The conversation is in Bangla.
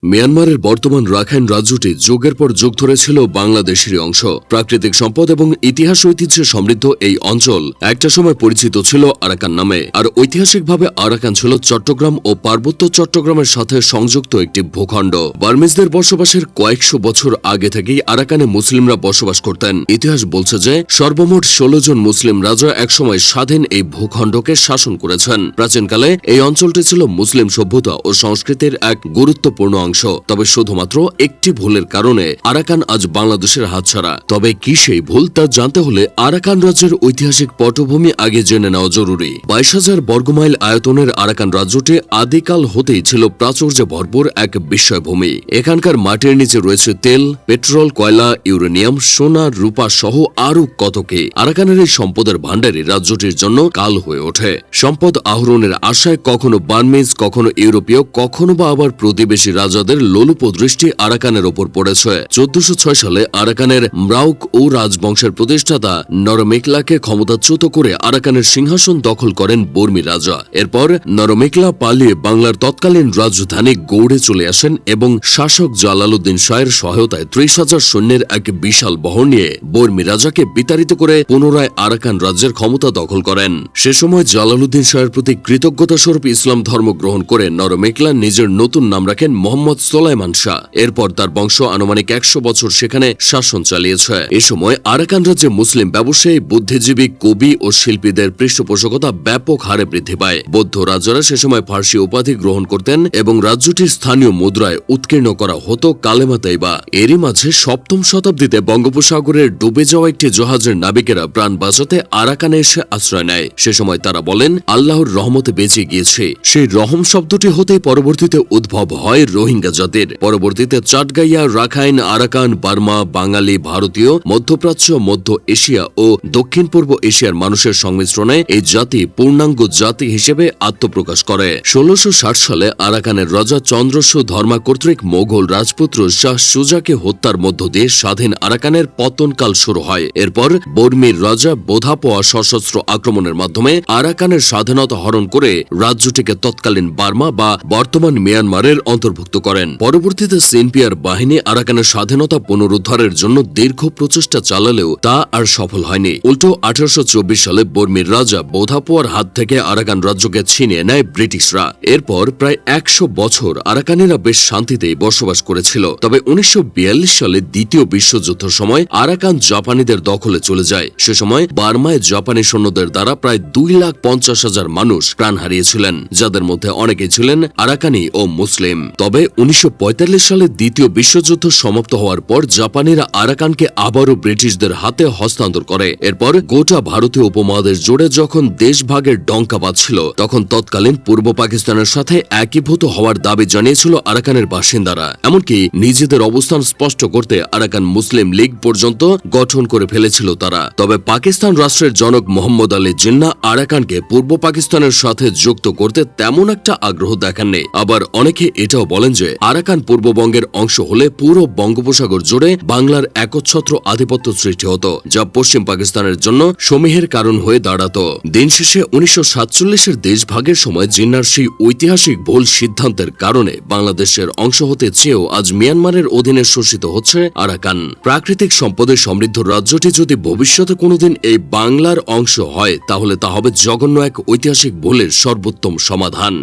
মিয়ানমারের বর্তমান রাখাইন রাজ্যটি যুগের পর যুগ ধরে ছিল বাংলাদেশেরই অংশ। প্রাকৃতিক সম্পদ এবং ইতিহাস ঐতিহ্যে সমৃদ্ধ এই অঞ্চল একটা সময় পরিচিত ছিল আরাকান নামে, আর ঐতিহাসিকভাবে আরাকান ছিল চট্টগ্রাম ও পার্বত্য চট্টগ্রামের সাথে সংযুক্ত একটি ভূখণ্ড। বার্মিজদের বসবাসের কয়েকশো বছর আগে থেকেই আরাকানে মুসলিমরা বসবাস করতেন। ইতিহাস বলছে যে সর্বমোট 16 জন মুসলিম রাজা একসময় স্বাধীন এই ভূখণ্ডকে শাসন করেছেন। প্রাচীনকালে এই অঞ্চলটি ছিল মুসলিম সভ্যতা ও সংস্কৃতির এক গুরুত্বপূর্ণ অংশ। তবে শুধুমাত্র একটি ভুলের কারণে আরাকান আজ বাংলাদেশের হাতছাড়া। তবে কি সেই ভুল তা জানতে হলে আরাকান রাজ্যের ঐতিহাসিক পটভূমি আগে জেনে নেওয়া জরুরি। 22,000 বর্গমাইল আয়তনের আরাকান রাজ্যটি আদিকাল হতেই ছিল প্রাচুর্যে ভরপুর এক বিস্ময়ভূমি। এখানকার মাটির নিচে রয়েছে তেল, পেট্রোল, কয়লা, ইউরেনিয়াম, সোনা, রূপা সহ আরও কত কি। আরাকানের এই সম্পদের ভাণ্ডারে রাজ্যটির জন্য কাল হয়ে ওঠে। সম্পদ আহরণের আশায় কখনো বার্মিজ, কখনো ইউরোপীয়, কখনো বা আবার প্রতিবেশী রাজাদের লোলুপ দৃষ্টি আরাকানের ওপর পড়েছে। 1406 সালে আরাকানের ম্রাউক ও রাজবংশের প্রতিষ্ঠাতা নরমেকলাকে ক্ষমতাচ্যুত করে আরাকানের সিংহাসন দখল করেন বর্মী রাজা। এরপর নরমেকলা পালিয়ে বাংলার তৎকালীন রাজধানী গৌড়ে চলে আসেন এবং শাসক জালালউদ্দিন শাহের সহায়তায় 30,000 সৈন্যের এক বিশাল বহর নিয়ে বর্মী রাজাকে বিতাড়িত করে পুনরায় আরাকান রাজ্যের ক্ষমতা দখল করেন। সে সময় জালালউদ্দিন শাহের প্রতি কৃতজ্ঞতা স্বরূপ ইসলাম ধর্ম গ্রহণ করে নরমেকলা নিজের নতুন নাম রাখেন মোহাম্মদ সোলাইমান শাহ। এরপর তার বংশ আনুমানিক 100 বছর সেখানে শাসন চালিয়েছে। এ সময় আরাকান রাজ্যে মুসলিম ব্যবসায়ী, বুদ্ধিজীবী, কবি ও শিল্পীদের পৃষ্ঠপোষকতা ব্যাপক হারে বৃদ্ধি পায়। বৌদ্ধ রাজারা সে সময় ফার্সি উপাধি গ্রহণ করতেন এবং রাজ্যটির স্থানীয় মুদ্রায় উৎকীর্ণ করা হতো কালেমা তাইবা। এরই মাঝে 7ম শতাব্দীতে বঙ্গোপসাগরের ডুবে যাওয়া একটি জাহাজের নাবিকেরা প্রাণ বাঁচাতে আরাকানে এসে আশ্রয় নেয়। সে সময় তারা বলেন, আল্লাহর রহমতে বেঁচে গিয়েছে। সেই রহম শব্দটি হতেই পরবর্তীতে উদ্ভব হয় রোহিঙ্গা জাতির। পরবর্তীতে চাটগাইয়া, রাখাইন, আরাকান, বার্মা, বাঙালি, ভারতীয়, মধ্যপ্রাচ্য, মধ্য এশিয়া ও দক্ষিণ পূর্ব এশিয়ার মানুষের সংমিশ্রণে এই জাতি পূর্ণাঙ্গ জাতি হিসেবে আত্মপ্রকাশ করে। 1660 সালে আরাকানের রাজা চন্দ্রস্য ধর্মা কর্তৃক মোগল রাজপুত্র শাহ সুজাকে হত্যার মধ্য দিয়ে স্বাধীন আরাকানের পতনকাল শুরু হয়। এরপর বর্মীর রাজা বোধাপোয়া সশস্ত্র আক্রমণের মাধ্যমে আরাকানের স্বাধীনতা হরণ করে রাজ্যটিকে তৎকালীন বার্মা বা বর্তমান মিয়ানমারের অন্তর্ভুক্ত করেন। পরবর্তীতে সিনপিয়ার বাহিনী আরাকানের স্বাধীনতা পুনরুদ্ধারের জন্য দীর্ঘ প্রচেষ্টা চালালেও তা আর সফল হয়নি। উল্টো 1824 সালে বর্মীর রাজা বোধাপোয়ার হাত থেকে আরাকান রাজ্যকে ছিনিয়ে নেয় ব্রিটিশরা। এরপর প্রায় 100 বছর আরাকানিরা বেশ শান্তিতেই বসবাস করেছিল। তবে 1942 সালে দ্বিতীয় বিশ্বযুদ্ধের সময় আরাকান জাপানিদের দখলে চলে যায়। সে সময় বার্মায় জাপানি সৈন্যদের দ্বারা প্রায় 2,50,000 মানুষ প্রাণ হারিয়েছিলেন, যাদের মধ্যে অনেকেই ছিলেন আরাকানি ও মুসলিম। তবে 1945 সালে দ্বিতীয় বিশ্বযুদ্ধ সমাপ্ত হওয়ার পর জাপানিরা আরাকানকে আবারও ব্রিটিশদের হাতে হস্তান্তর করে। এরপর গোটা ভারতীয় উপমহাদেশ জুড়ে যখন দেশভাগের ডঙ্কা বাজছিল, তখন তৎকালীন পূর্ব পাকিস্তানের সাথে একীভূত হওয়ার দাবি জানিয়েছিল আরাকানের বাসিন্দারা। এমনকি নিজেদের অবস্থান স্পষ্ট করতে আরাকান মুসলিম লীগ পর্যন্ত গঠন করে ফেলেছিল তারা। তবে পাকিস্তান রাষ্ট্রের জনক মোহাম্মদ আলী জিন্নাহ আরাকানকে পূর্ব পাকিস্তানের সাথে যুক্ত করতে তেমন একটা আগ্রহ দেখাননি। আবার অনেকে এটাও বলেন যে আরাকান পূর্ববঙ্গের অংশ হলে পুরো বঙ্গোপসাগর জুড়ে বাংলার একচ্ছত্র আধিপত্য সৃষ্টি হতো, যা পশ্চিম পাকিস্তানের জন্য সমীহের কারণ হয়ে দাঁড়াতো। দিন শেষে 1947-এর দেশভাগের সময় জিন্নাহর সেই ঐতিহাসিক ভুল সিদ্ধান্তের কারণে বাংলাদেশের অংশ হতে চেয়েও আজ মিয়ানমারের অধীনে শোষিত হচ্ছে আরাকান। প্রাকৃতিক সম্পদে সমৃদ্ধ রাজ্যটি যদি ভবিষ্যতে কোনোদিন এই বাংলার অংশ হয়, তাহলে তা হবে জঘন্য এক ঐতিহাসিক ভুলের সর্বোত্তম সমাধান।